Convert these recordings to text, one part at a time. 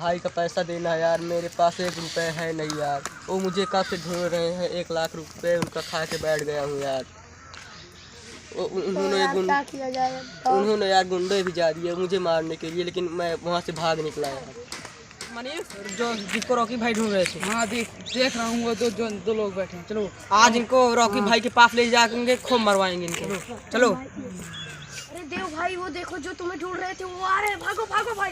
भाई का पैसा देना है यार, मेरे पास 1 रुपये है नहीं यार। वो मुझे कब से ढूंढ रहे हैं, 1 लाख रुपए उनका खा के बैठ गया हूँ यार। उन्होंने यार गुंडे भी जा दिए मुझे मारने के लिए, लेकिन मैं वहाँ से भाग निकला यार। मनीष जो जिसको रॉकी भाई ढूंढ रहे थे। हाँ देख रहा हूँ, वो दो लोग बैठे हैं। चलो आज इनको रॉकी भाई के पास ले जाएंगे, खूब मरवाएंगे इनको। चलो। अरे देव भाई, वो देखो जो तुम्हें ढूंढ रहे थे वो आ रहे हैं, भागो भागो भाई।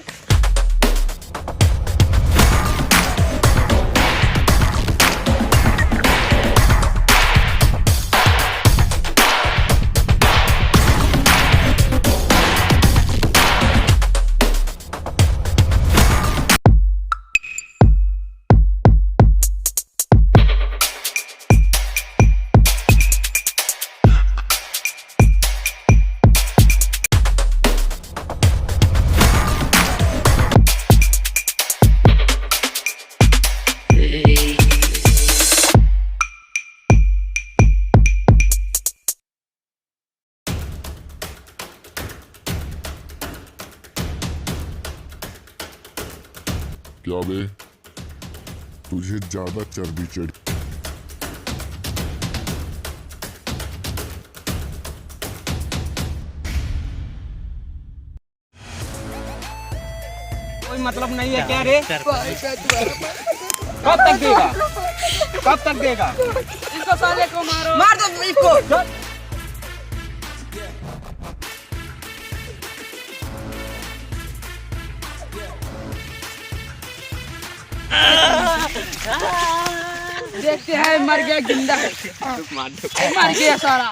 क्या बे, तुझे ज्यादा चर्बी चढ़ी? कोई मतलब नहीं है क्या रे? कब तक देगा? कब तक देगा? इसको साले को मारो। मार दो इसको। देखते हैं मर गया जिंदा है। मार गया सारा।